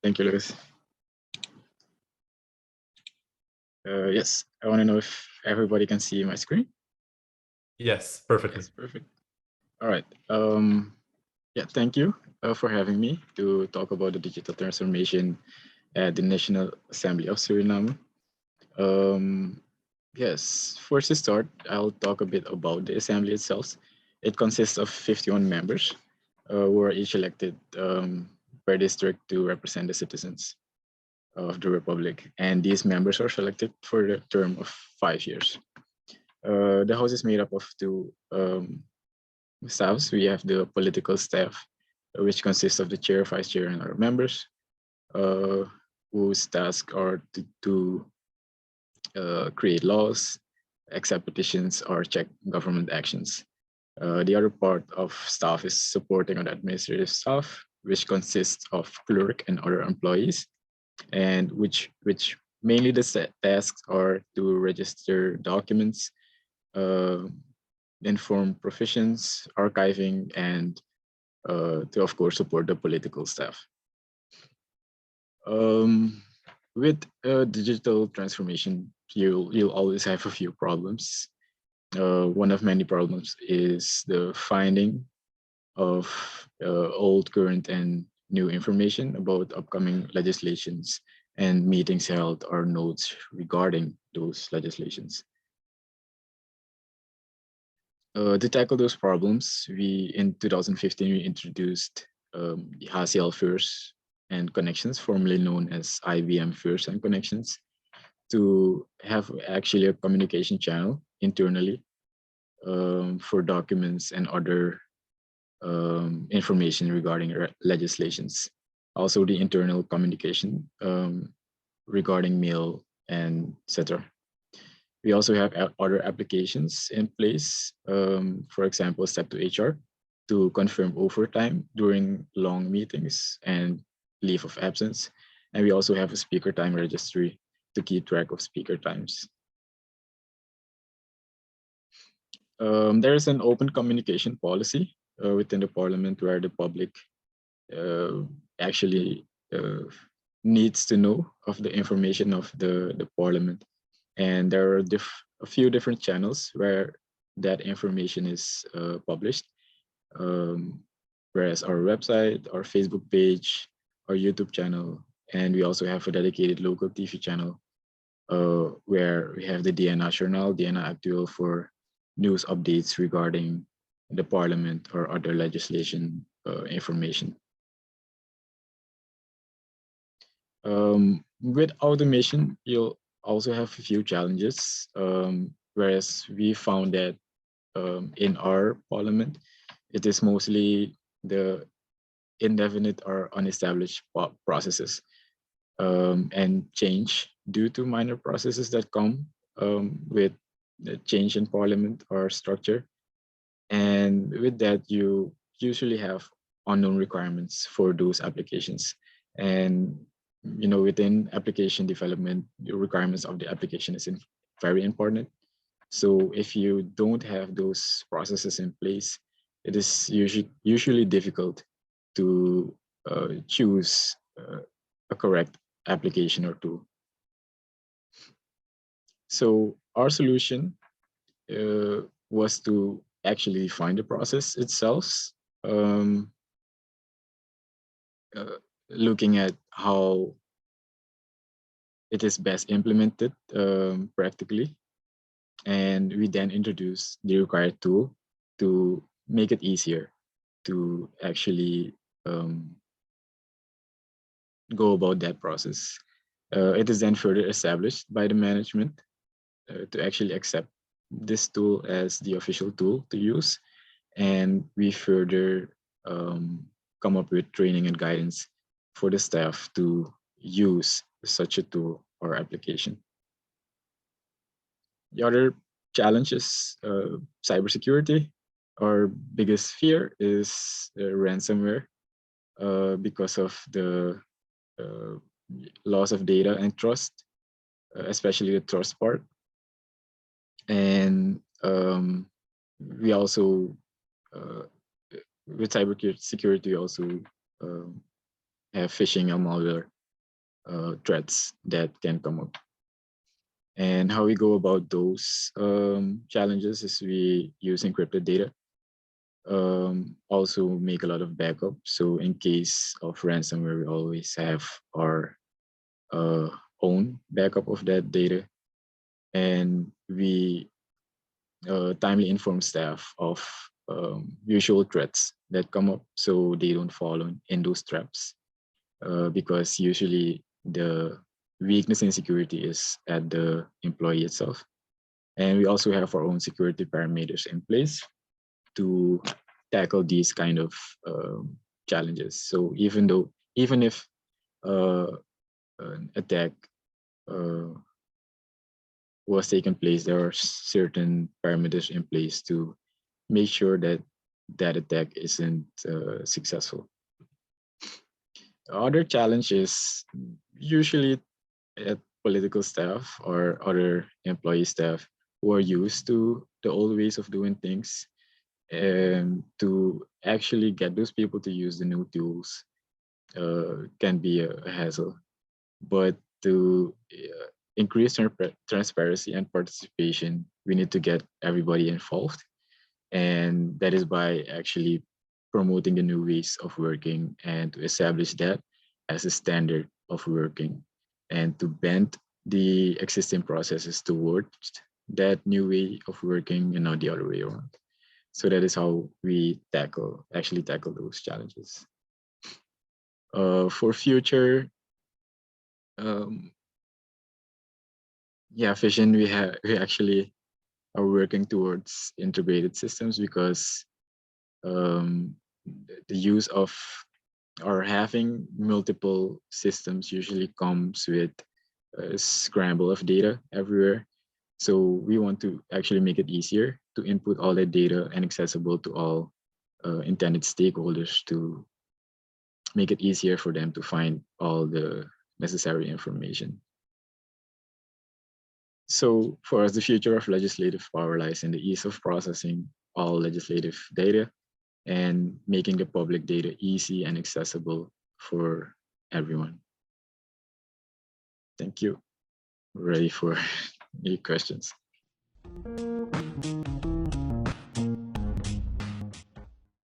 Thank you, Lucas. Yes, I want to know if everybody can see my screen. Yes, perfectly. Yes, perfect. All right. Yeah, thank you for having me to talk about the digital transformation at the National Assembly of Suriname. Yes, first to start, I'll talk a bit about the assembly itself. It consists of 51 members who are each elected per district to represent the citizens of the Republic. And these members are selected for the term of 5 years. The House is made up of two staffs. We have the political staff, which consists of the chair, vice chair, and other members, whose tasks are to create laws, accept petitions, or check government actions. The other part of staff is supporting on the administrative staff, which consists of clerk and other employees, and which mainly the tasks are to register documents, inform provisions, archiving, and to of course support the political staff. With digital transformation, you'll always have a few problems. One of many problems is the finding of old, current, and new information about upcoming legislations and meetings held or notes regarding those legislations. To tackle those problems, in 2015, we introduced the HCL First and Connections, formerly known as IBM First and Connections, to have actually a communication channel internally for documents and other information regarding legislations. Also the internal communication regarding mail and etc. We also have other applications in place, for example, Step to HR to confirm overtime during long meetings and leave of absence. And we also have a speaker time registry to keep track of speaker times. There is an open communication policy within the Parliament where the public actually needs to know of the information of the Parliament. And there are a few different channels where that information is published, whereas our website, our Facebook page, our YouTube channel, and we also have a dedicated local TV channel where we have the DN Nationale, DN Actual for news updates regarding the Parliament or other legislation information. With automation, you'll also have a few challenges, whereas we found that in our Parliament, it is mostly the indefinite or unestablished processes and change due to minor processes that come with the change in Parliament or structure. And with that, you usually have unknown requirements for those applications. And within application development, the requirements of the application is very important. So if you don't have those processes in place, it is usually difficult to choose a correct application or tool. So our solution was to actually define the process itself, looking at how it is best implemented practically. And we then introduced the required tool to make it easier to actually go about that process. It is then further established by the management to actually accept this tool as the official tool to use. And we further come up with training and guidance for the staff to use such a tool or application. The other challenge is cybersecurity. Our biggest fear is ransomware because of the loss of data and trust, especially the trust part. And we also, with cybersecurity, we also have phishing and malware threats that can come up. And how we go about those challenges is we use encrypted data. Also make a lot of backup. So in case of ransomware, we always have our own backup of that data. And we timely inform staff of usual threats that come up so they don't fall in those traps. Because usually the weakness in security is at the employee itself. And we also have our own security parameters in place to tackle these kind of challenges. So even if an attack was taken place, there are certain parameters in place to make sure that that attack isn't successful. Other challenge is usually at political staff or other employee staff who are used to the old ways of doing things, and to actually get those people to use the new tools can be a hassle. But to increase transparency and participation, we need to get everybody involved. And that is by actually promoting the new ways of working and to establish that as a standard of working, and to bend the existing processes towards that new way of working and not the other way around. So that is how we actually tackle those challenges. For future, vision, we actually are working towards integrated systems, because the use of or having multiple systems usually comes with a scramble of data everywhere. So we want to actually make it easier to input all that data and accessible to all intended stakeholders, to make it easier for them to find all the necessary information. So for us, the future of legislative power lies in the ease of processing all legislative data and making the public data easy and accessible for everyone. Thank you. Ready for any questions?